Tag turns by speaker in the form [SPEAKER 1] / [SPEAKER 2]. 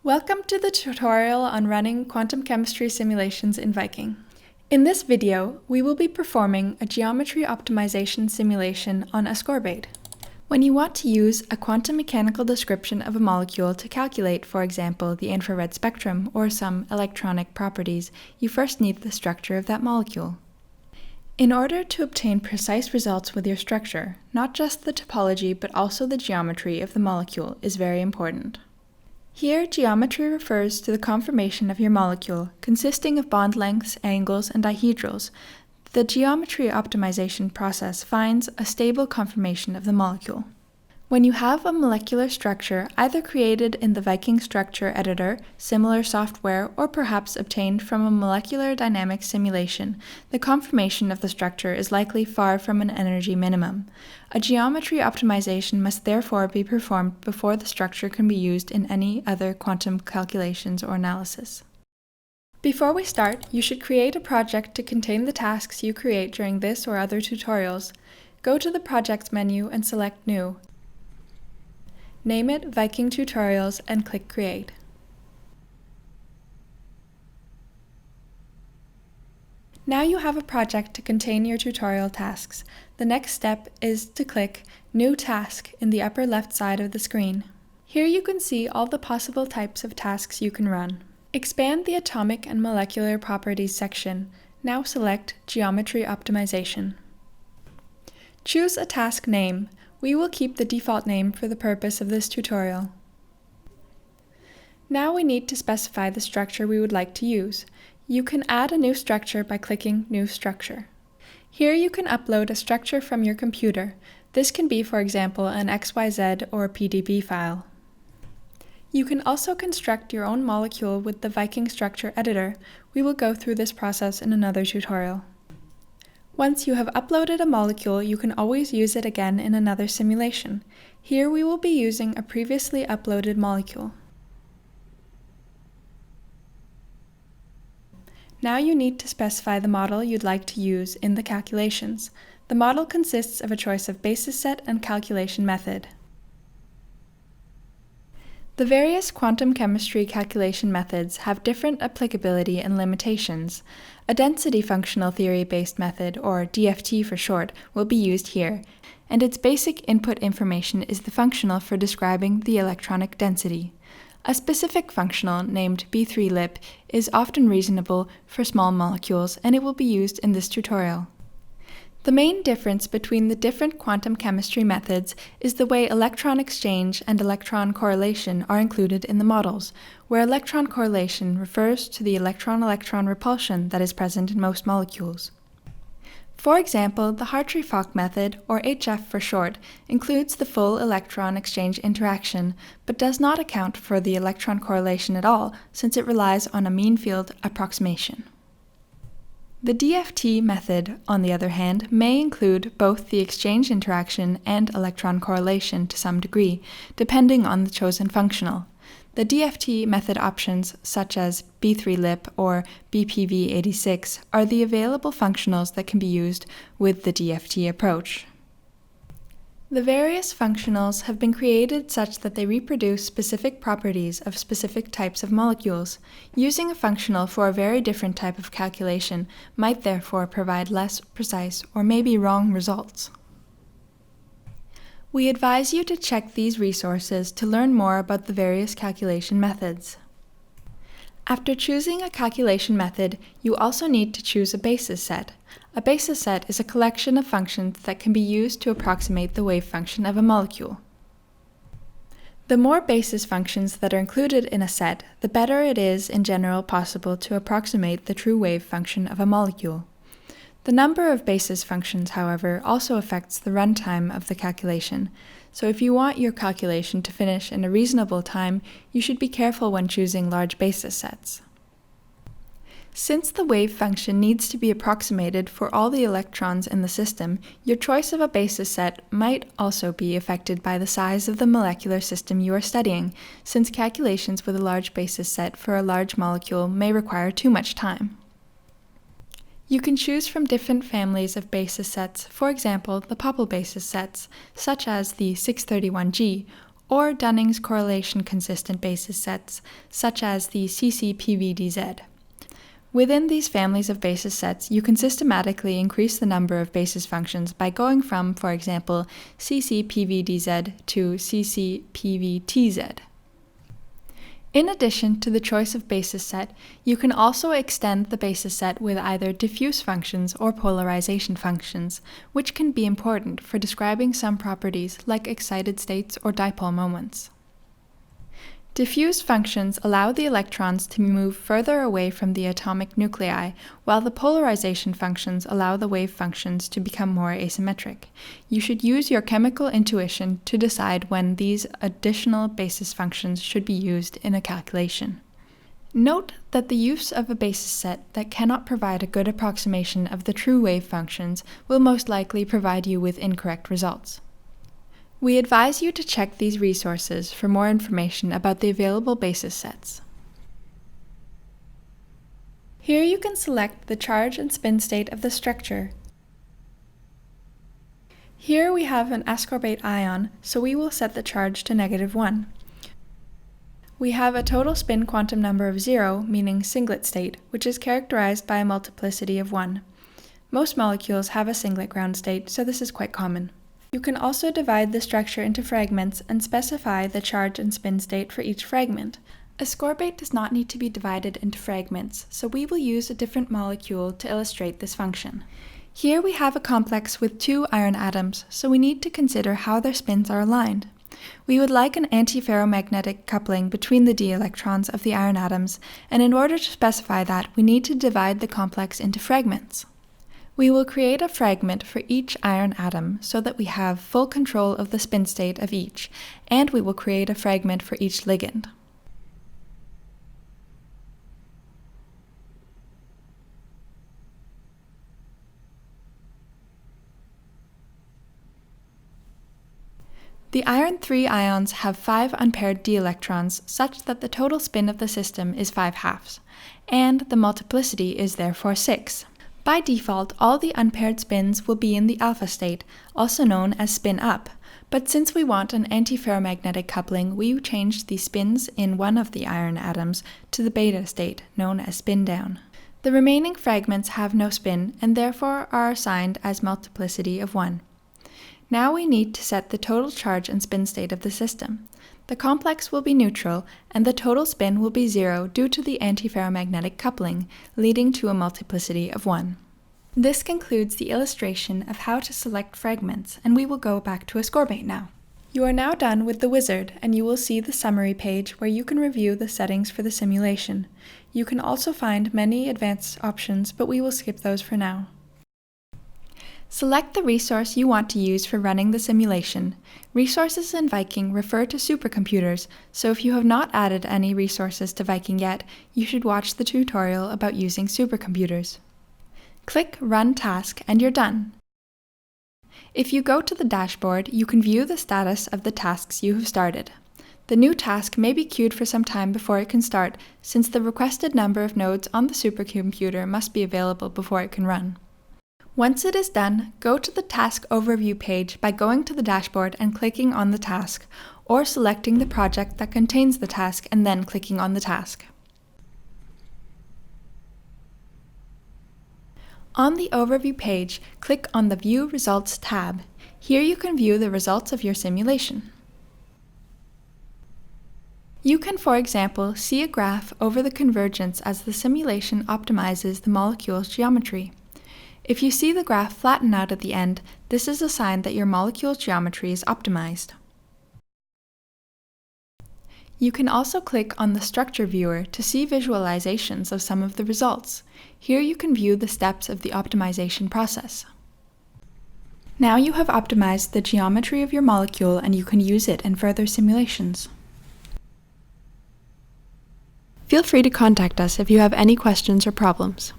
[SPEAKER 1] Welcome to the tutorial on running quantum chemistry simulations in Viking. In this video, we will be performing a geometry optimization simulation on ascorbate. When you want to use a quantum mechanical description of a molecule to calculate, for example, the infrared spectrum or some electronic properties, you first need the structure of that molecule. In order to obtain precise results with your structure, not just the topology but also the geometry of the molecule is very important. Here, geometry refers to the conformation of your molecule, consisting of bond lengths, angles, and dihedrals. The geometry optimization process finds a stable conformation of the molecule. When you have a molecular structure either created in the Viking structure editor, similar software, or perhaps obtained from a molecular dynamics simulation, the conformation of the structure is likely far from an energy minimum. A geometry optimization must therefore be performed before the structure can be used in any other quantum calculations or analysis. Before we start, you should create a project to contain the tasks you create during this or other tutorials. Go to the Projects menu and select New. Name it Viking Tutorials and click Create. Now you have a project to contain your tutorial tasks. The next step is to click New Task in the upper left side of the screen. Here you can see all the possible types of tasks you can run. Expand the Atomic and Molecular Properties section. Now select Geometry Optimization. Choose a task name. We will keep the default name for the purpose of this tutorial. Now we need to specify the structure we would like to use. You can add a new structure by clicking New Structure. Here you can upload a structure from your computer. This can be, for example, an XYZ or PDB file. You can also construct your own molecule with the Viking structure editor. We will go through this process in another tutorial. Once you have uploaded a molecule, you can always use it again in another simulation. Here we will be using a previously uploaded molecule. Now you need to specify the model you'd like to use in the calculations. The model consists of a choice of basis set and calculation method. The various quantum chemistry calculation methods have different applicability and limitations. A density functional theory-based method, or DFT for short, will be used here, and its basic input information is the functional for describing the electronic density. A specific functional, named B3-lip, is often reasonable for small molecules, and it will be used in this tutorial. The main difference between the different quantum chemistry methods is the way electron exchange and electron correlation are included in the models, where electron correlation refers to the electron-electron repulsion that is present in most molecules. For example, the Hartree-Fock method, or HF for short, includes the full electron exchange interaction, but does not account for the electron correlation at all, since it relies on a mean field approximation. The DFT method, on the other hand, may include both the exchange interaction and electron correlation to some degree, depending on the chosen functional. The DFT method options, such as B3-lip or BPV86, are the available functionals that can be used with the DFT approach. The various functionals have been created such that they reproduce specific properties of specific types of molecules. Using a functional for a very different type of calculation might therefore provide less precise or maybe wrong results. We advise you to check these resources to learn more about the various calculation methods. After choosing a calculation method, you also need to choose a basis set. A basis set is a collection of functions that can be used to approximate the wave function of a molecule. The more basis functions that are included in a set, the better it is in general possible to approximate the true wave function of a molecule. The number of basis functions, however, also affects the runtime of the calculation, so if you want your calculation to finish in a reasonable time, you should be careful when choosing large basis sets. Since the wave function needs to be approximated for all the electrons in the system, your choice of a basis set might also be affected by the size of the molecular system you are studying, since calculations with a large basis set for a large molecule may require too much time. You can choose from different families of basis sets, for example, the Poppel basis sets, such as the 631G, or Dunning's correlation consistent basis sets, such as the CCPVDZ. Within these families of basis sets, you can systematically increase the number of basis functions by going from, for example, CCPVDZ to CCPVTZ. In addition to the choice of basis set, you can also extend the basis set with either diffuse functions or polarization functions, which can be important for describing some properties like excited states or dipole moments. Diffuse functions allow the electrons to move further away from the atomic nuclei, while the polarization functions allow the wave functions to become more asymmetric. You should use your chemical intuition to decide when these additional basis functions should be used in a calculation. Note that the use of a basis set that cannot provide a good approximation of the true wave functions will most likely provide you with incorrect results. We advise you to check these resources for more information about the available basis sets. Here you can select the charge and spin state of the structure. Here we have an ascorbate ion, so we will set the charge to -1. We have a total spin quantum number of 0, meaning singlet state, which is characterized by a multiplicity of 1. Most molecules have a singlet ground state, so this is quite common. You can also divide the structure into fragments and specify the charge and spin state for each fragment. Ascorbate does not need to be divided into fragments, so we will use a different molecule to illustrate this function. Here we have a complex with 2 iron atoms, so we need to consider how their spins are aligned. We would like an antiferromagnetic coupling between the d electrons of the iron atoms, and in order to specify that, we need to divide the complex into fragments. We will create a fragment for each iron atom so that we have full control of the spin state of each, and we will create a fragment for each ligand. The iron 3 ions have 5 unpaired d electrons such that the total spin of the system is 5/2, and the multiplicity is therefore 6. By default, all the unpaired spins will be in the alpha state, also known as spin up, but since we want an antiferromagnetic coupling, we changed the spins in one of the iron atoms to the beta state, known as spin down. The remaining fragments have no spin, and therefore are assigned as multiplicity of 1. Now we need to set the total charge and spin state of the system. The complex will be neutral, and the total spin will be 0 due to the antiferromagnetic coupling, leading to a multiplicity of 1. This concludes the illustration of how to select fragments, and we will go back to ascorbate now. You are now done with the wizard, and you will see the summary page where you can review the settings for the simulation. You can also find many advanced options, but we will skip those for now. Select the resource you want to use for running the simulation. Resources in Viking refer to supercomputers, so if you have not added any resources to Viking yet, you should watch the tutorial about using supercomputers. Click Run Task and you're done. If you go to the dashboard, you can view the status of the tasks you have started. The new task may be queued for some time before it can start, since the requested number of nodes on the supercomputer must be available before it can run. Once it is done, go to the Task Overview page by going to the dashboard and clicking on the task, or selecting the project that contains the task and then clicking on the task. On the Overview page, click on the View Results tab. Here you can view the results of your simulation. You can, for example, see a graph over the convergence as the simulation optimizes the molecule's geometry. If you see the graph flatten out at the end, this is a sign that your molecule's geometry is optimized. You can also click on the Structure Viewer to see visualizations of some of the results. Here you can view the steps of the optimization process. Now you have optimized the geometry of your molecule and you can use it in further simulations. Feel free to contact us if you have any questions or problems.